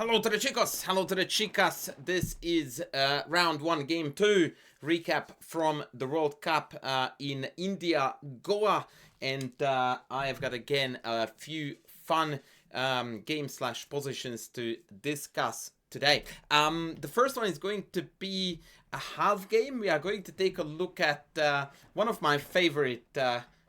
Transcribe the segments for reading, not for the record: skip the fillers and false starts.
Hello to the chicos, hello to the chicas. This is round 1, game 2 recap from the World Cup in India, Goa, and I have got again a few fun game/positions to discuss today. The first one is going to be a half game. We are going to take a look at one of my favorite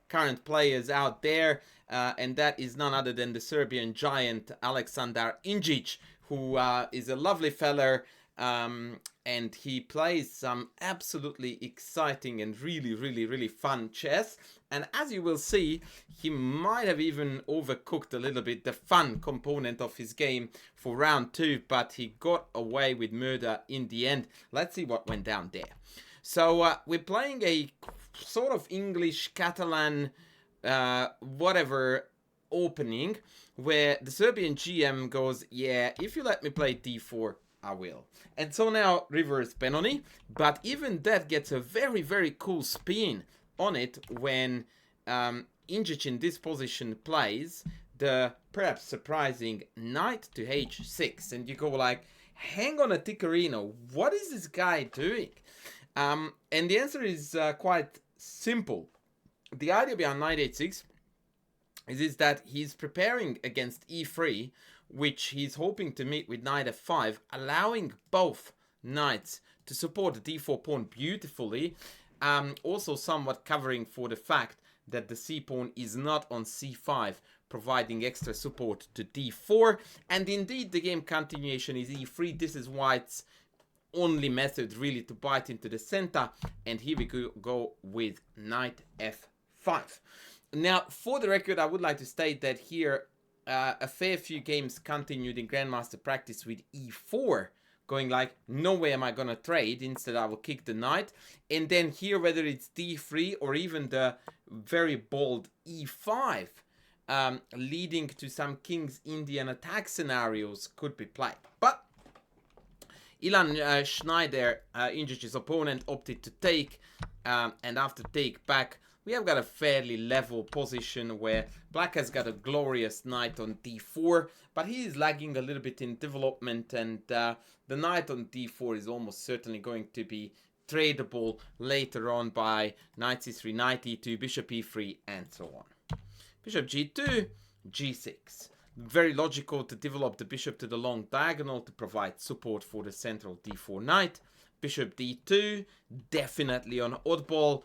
current players out there, and that is none other than the Serbian giant Aleksandar Indjić, who is a lovely feller, and he plays some absolutely exciting and really fun chess. And as you will see, he might have even overcooked a little bit the fun component of his game for round 2, but he got away with murder in the end. Let's see what went down there. So we're playing a sort of English, Catalan, whatever opening, where the Serbian GM goes, yeah, if you let me play d4, I will. And so now reverse Benoni, but even that gets a very cool spin on it when Indjić in this position plays the perhaps surprising knight to h6, and you go like, hang on a tickerino, what is this guy doing? And the answer is quite simple. The idea behind knight h6 is that he's preparing against e3, which he's hoping to meet with knight f5, allowing both knights to support the d4 pawn beautifully, also somewhat covering for the fact that the c pawn is not on c5, providing extra support to d4, and indeed the game continuation is e3. This is white's only method really to bite into the center, and here we go with knight f5. Now, for the record, I would like to state that here a fair few games continued in Grandmaster practice with e4, going like, no way am I gonna trade, instead I will kick the knight. And then here, whether it's d3 or even the very bold e5, leading to some King's Indian attack scenarios could be played. But Ilan Schneider, Indžić's opponent, opted to take, and after take back, we have got a fairly level position where black has got a glorious knight on d4, but he is lagging a little bit in development, and the knight on d4 is almost certainly going to be tradable later on by knight c3, knight e2, bishop e3, and so on. Bishop g2, g6. Very logical to develop the bishop to the long diagonal to provide support for the central d4 knight. Bishop d2, definitely on oddball.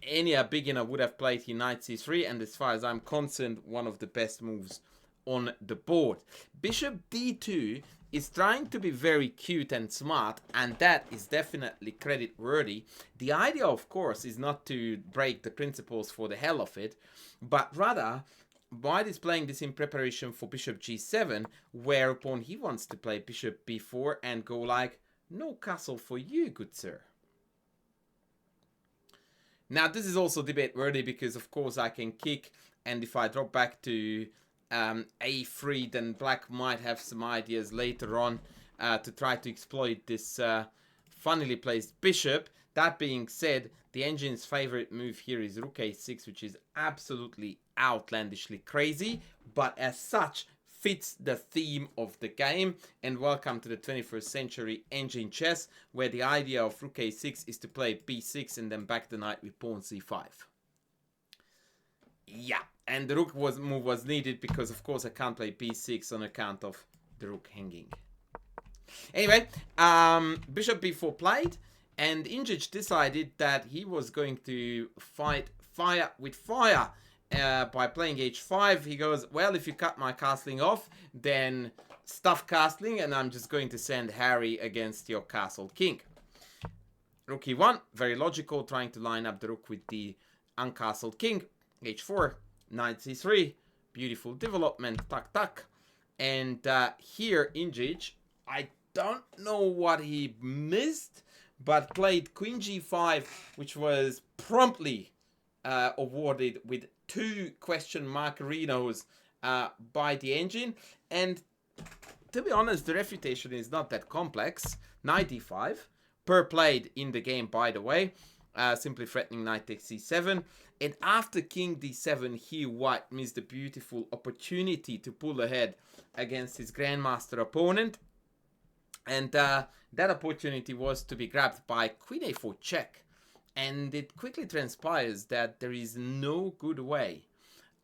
Any beginner would have played here knight c3, and as far as I'm concerned, one of the best moves on the board. Bishop d2 is trying to be very cute and smart, and that is definitely credit worthy. The idea, of course, is not to break the principles for the hell of it, but rather White is playing this in preparation for bishop g7, whereupon he wants to play bishop b4 and go like, no castle for you, good sir. Now, this is also debate worthy because, of course, I can kick, and if I drop back to a3, then black might have some ideas later on to try to exploit this funnily placed bishop. That being said, the engine's favorite move here is rook a6, which is absolutely outlandishly crazy, but as such, fits the theme of the game. And welcome to the 21st century engine chess, where the idea of rook a6 is to play b6 and then back the knight with pawn c5. Yeah, and the rook move was needed because, of course, I can't play b6 on account of the rook hanging. Anyway, bishop b4 played, and Indjić decided that he was going to fight fire with fire. By playing h5, he goes, well, if you cut my castling off, then stuff castling, and I'm just going to send Harry against your castled king. Rook e1, very logical, trying to line up the rook with the uncastled king. h4, knight c3, beautiful development, tuck. And here, Indjić, I don't know what he missed, but played queen g5, which was promptly awarded with 2 question markerinos by the engine. And to be honest, the refutation is not that complex. Knight e5, per played in the game, by the way, simply threatening knight takes c7. And after king d7, here white missed the beautiful opportunity to pull ahead against his grandmaster opponent. And that opportunity was to be grabbed by queen a4 check. And it quickly transpires that there is no good way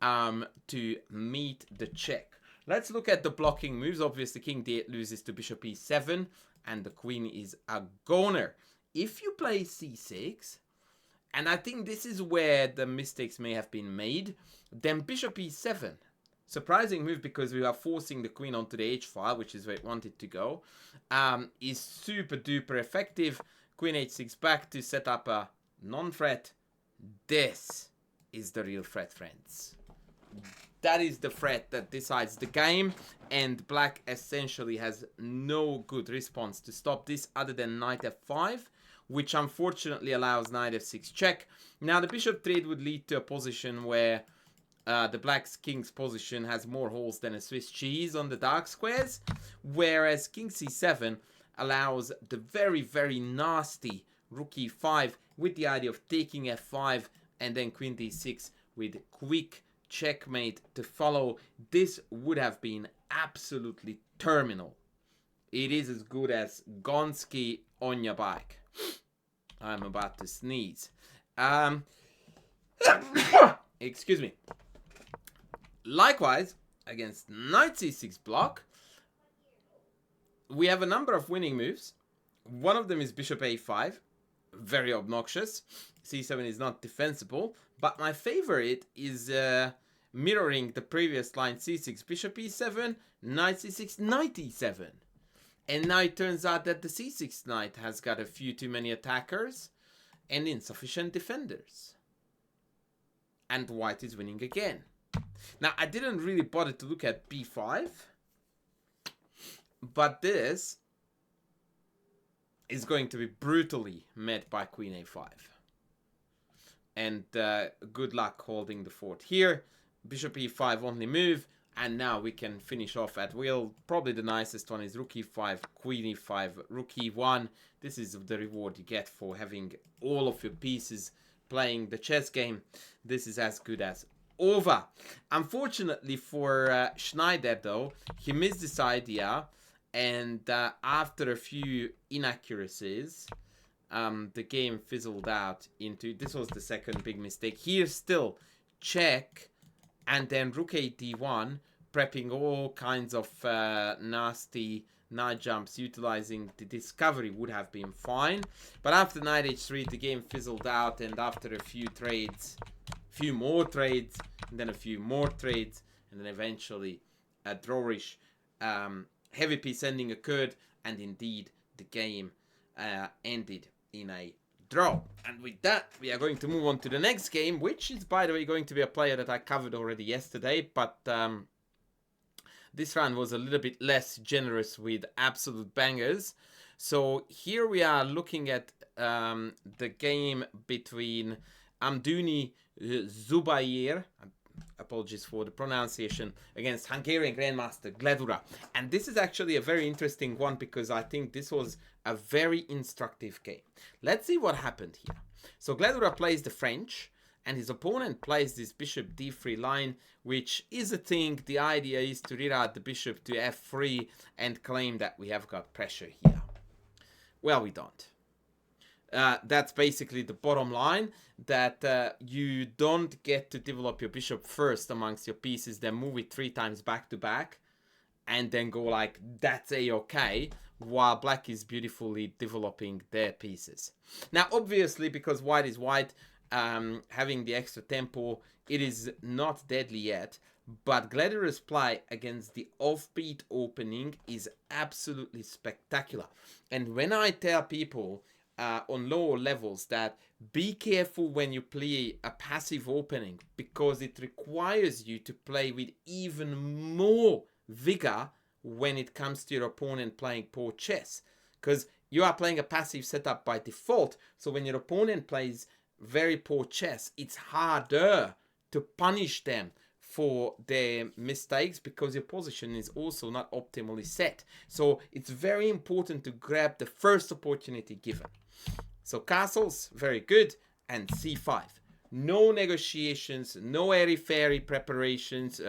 to meet the check. Let's look at the blocking moves. Obviously, king d8 loses to bishop e7, and the queen is a goner. If you play c6, and I think this is where the mistakes may have been made, then bishop e7. Surprising move because we are forcing the queen onto the h-file, which is where it wanted to go, is super duper effective. Queen h6 back to set up a non-threat. This is the real threat, friends. That is the threat that decides the game, and black essentially has no good response to stop this other than knight f5, which unfortunately allows knight f6 check. Now the bishop trade would lead to a position where the black's king's position has more holes than a Swiss cheese on the dark squares, whereas king c7 allows the very, very nasty rook e5 with the idea of taking f5 and then queen d6 with quick checkmate to follow. This would have been absolutely terminal. It is as good as Gonski on your back. I'm about to sneeze. Excuse me. Likewise, against knight c6 block, we have a number of winning moves. One of them is bishop a5. Very obnoxious. c7 is not defensible. But my favorite is mirroring the previous line c6, bishop e7, knight c6, knight e7. And now it turns out that the c6 knight has got a few too many attackers and insufficient defenders. And white is winning again. Now, I didn't really bother to look at b5. But this is going to be brutally met by queen a5. And good luck holding the fort here. Bishop e5 only move. And now we can finish off at will. Probably the nicest one is rook e5, queen e5, rook e1. This is the reward you get for having all of your pieces playing the chess game. This is as good as over. Unfortunately for Schneider, though, he missed this idea. And after a few inaccuracies, the game fizzled out into... This was the second big mistake. Here still, check, and then rook a d1, prepping all kinds of nasty knight jumps, utilizing the discovery would have been fine. But after knight h3, the game fizzled out, and after a few trades, few more trades, and then a few more trades, and then eventually a drawish heavy piece ending occurred, and indeed the game ended in a draw. And with that, we are going to move on to the next game, which is, by the way, going to be a player that I covered already yesterday, but this round was a little bit less generous with absolute bangers. So here we are looking at the game between Amduni Zubair, apologies for the pronunciation, against Hungarian Grandmaster Gledura. And this is actually a very interesting one because I think this was a very instructive game. Let's see what happened here. So Gledura plays the French, and his opponent plays this bishop d3 line, which is a thing. The idea is to reroute the bishop to f3 and claim that we have got pressure here. Well, we don't. That's basically the bottom line, that you don't get to develop your bishop first amongst your pieces, then move it 3 times back to back, and then go like, that's a-okay, while black is beautifully developing their pieces. Now, obviously, because white is white, having the extra tempo, it is not deadly yet, but Gledura's play against the offbeat opening is absolutely spectacular. And when I tell people on lower levels that be careful when you play a passive opening, because it requires you to play with even more vigor when it comes to your opponent playing poor chess, because you are playing a passive setup by default. So when your opponent plays very poor chess, it's harder to punish them for their mistakes because your position is also not optimally set. So it's very important to grab the first opportunity given. So castles, very good, and c5. No negotiations, no airy-fairy preparations,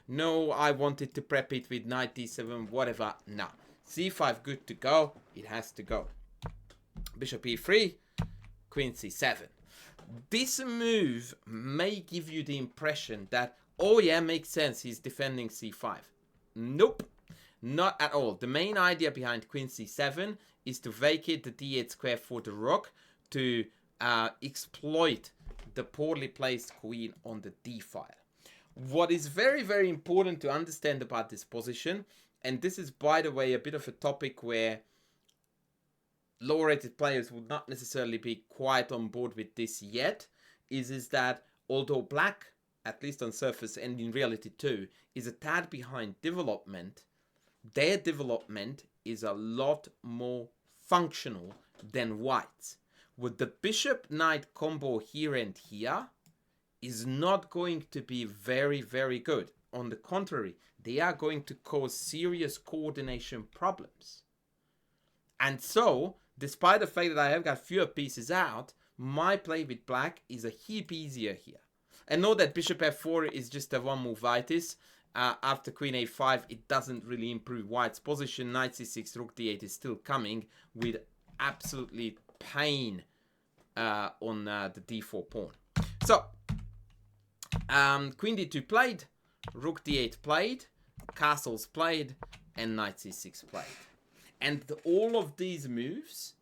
no I wanted to prep it with knight d7, whatever. No. c5 good to go. It has to go. Bishop e3, queen c7. This move may give you the impression that, oh yeah, makes sense, he's defending c5. Nope, not at all. The main idea behind queen c7 is to vacate the d8 square for the rook to exploit the poorly placed queen on the d file. What is very, very important to understand about this position, and this is, by the way, a bit of a topic where lower rated players would not necessarily be quite on board with this yet, is that although black, at least on surface and in reality too, is a tad behind development, their development is a lot more functional than white's. With the bishop-knight combo here and here is not going to be very, very good. On the contrary, they are going to cause serious coordination problems. And so, despite the fact that I have got fewer pieces out, my play with black is a heap easier here. And note that bishop f4 is just a one-move-itis. After queen a5, it doesn't really improve white's position. Knight c6, rook d8 is still coming with absolutely pain on the d4 pawn. So, queen d2 played, rook d8 played, castles played, and knight c6 played. And all of these moves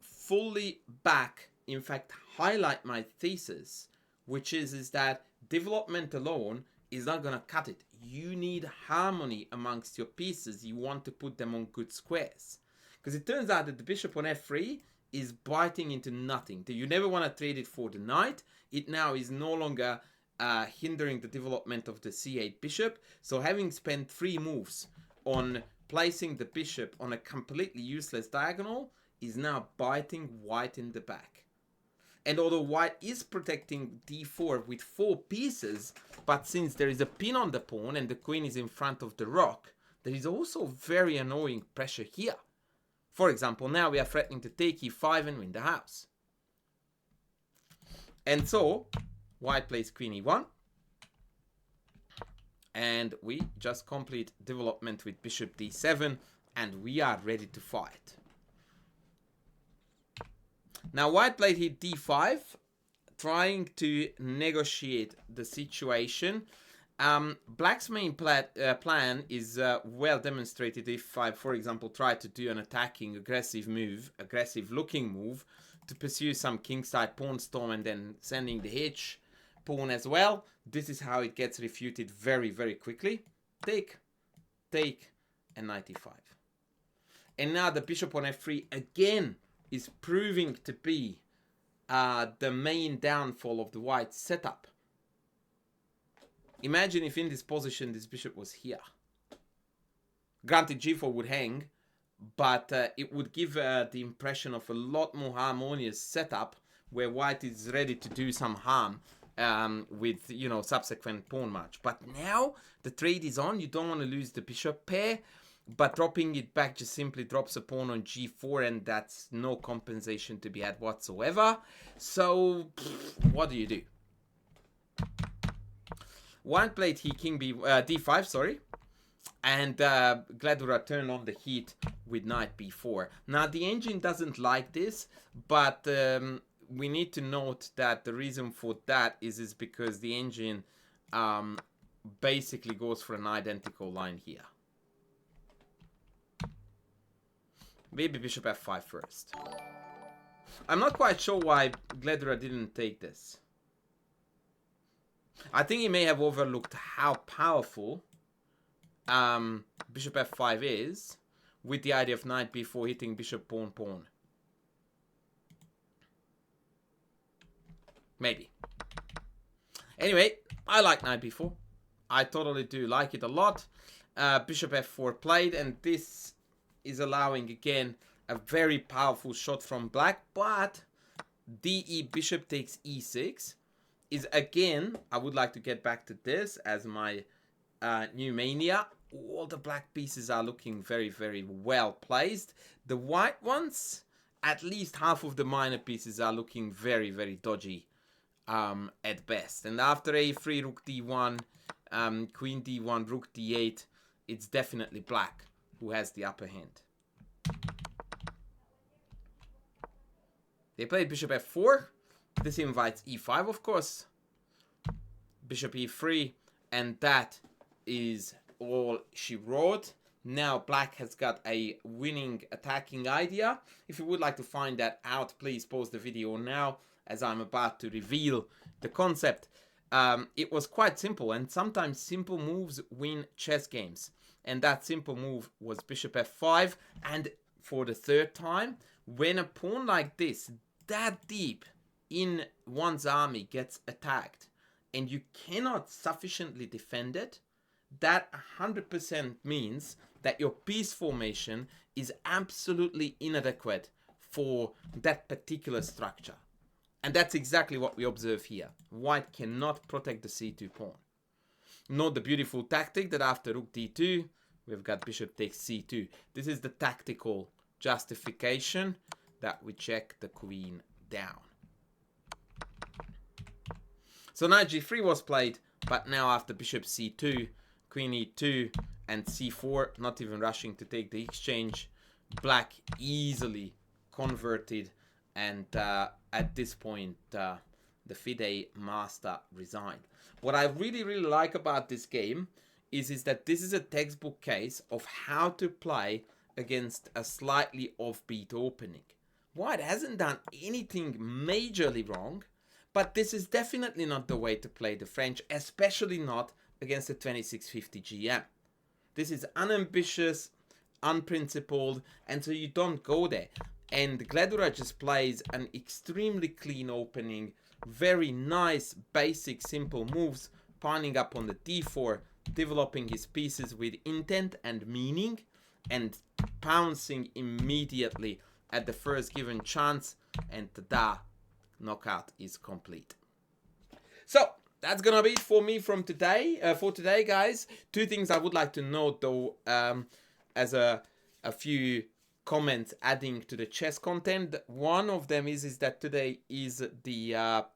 fully back, in fact, highlight my thesis, which is that development alone is not going to cut it. You need harmony amongst your pieces. You want to put them on good squares. Because it turns out that the bishop on f3 is biting into nothing. You never want to trade it for the knight. It now is no longer hindering the development of the c8 bishop. So having spent 3 moves on placing the bishop on a completely useless diagonal is now biting white in the back. And although white is protecting d4 with 4 pieces, but since there is a pin on the pawn and the queen is in front of the rook, there is also very annoying pressure here. For example, now we are threatening to take e5 and win the house. And so, white plays queen e1. And we just complete development with bishop d7, and we are ready to fight. Now white played here d5, trying to negotiate the situation. Black's main plan is well demonstrated if I, for example, try to do an attacking aggressive looking move to pursue some kingside pawn storm and then sending the h pawn as well. This is how it gets refuted very, very quickly. Take, and knight e5. And now the bishop on f3 again is proving to be the main downfall of the white setup. Imagine if in this position this bishop was here. Granted, g4 would hang, but it would give the impression of a lot more harmonious setup where white is ready to do some harm with, you know, subsequent pawn match. But now the trade is on. You don't want to lose the bishop pair, but dropping it back just simply drops a pawn on g4, and that's no compensation to be had whatsoever. So what do you do? White played he king d5, sorry, and Gledura turned on the heat with knight b4. Now the engine doesn't like this, but we need to note that the reason for that is because the engine basically goes for an identical line here. Maybe bishop f5 first. I'm not quite sure why Gledura didn't take this. I think he may have overlooked how powerful bishop f5 is with the idea of knight b4 hitting bishop pawn pawn. Maybe. Anyway, I like knight b4. I totally do like it a lot. Bishop f4 played, and this is allowing again a very powerful shot from black, but de bishop takes e6 is again, I would like to get back to this as my new mania. All the black pieces are looking very, very well placed. The white ones, at least half of the minor pieces are looking very, very dodgy at best. And after a3, rook d1, queen d1, rook d8, it's definitely black who has the upper hand. They played bishop f4. This invites e5, of course. Bishop e3, and that is all she wrote. Now black has got a winning attacking idea. If you would like to find that out, please pause the video now, as I'm about to reveal the concept. It was quite simple, and sometimes simple moves win chess games. And that simple move was bishop f5. And for the third time, when a pawn like this, that deep in one's army, gets attacked, and you cannot sufficiently defend it, that 100% means that your piece formation is absolutely inadequate for that particular structure. And that's exactly what we observe here. White cannot protect the c2 pawn. Note the beautiful tactic that after rook d2, we've got bishop takes c2. This is the tactical justification that we check the queen down. So knight g3 was played, but now after bishop c2, queen e2, and c4, not even rushing to take the exchange, black easily converted, and at this point the FIDE master resigned. What I really like about this game is that this is a textbook case of how to play against a slightly offbeat opening. White hasn't done anything majorly wrong, but this is definitely not the way to play the French, especially not against the 2650 GM. This is unambitious, unprincipled, and so you don't go there. And Gledura just plays an extremely clean opening, very nice, basic, simple moves, piling up on the d4, developing his pieces with intent and meaning, and pouncing immediately at the first given chance, and tada, knockout is complete. So that's gonna be it for me from today. For today, guys, two things I would like to note though, as a few comments adding to the chess content. One of them is that today is the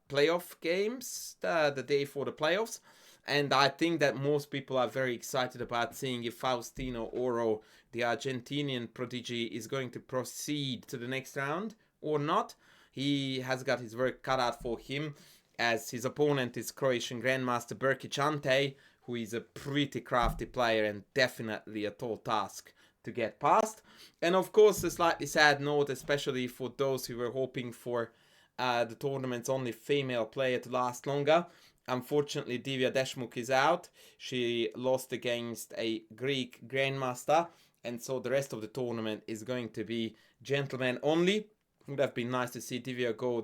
playoff games, the day for the playoffs, and I think that most people are very excited about seeing if Faustino Oro, the Argentinian prodigy, is going to proceed to the next round or not. He has got his work cut out for him, as his opponent is Croatian Grandmaster Brkić Ante, who is a pretty crafty player and definitely a tall task to get past. And of course, a slightly sad note, especially for those who were hoping for the tournament's only female player to last longer. Unfortunately, Divya Deshmukh is out. She lost against a Greek Grandmaster, and so the rest of the tournament is going to be gentlemen only. Would have been nice to see Divya go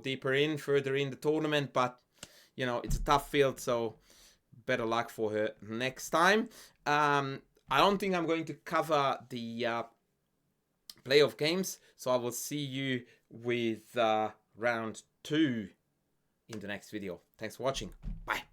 further in the tournament, but you know, it's a tough field, so better luck for her next time. I don't think I'm going to cover the playoff games, so I will see you with round 2 in the next video. Thanks for watching. Bye.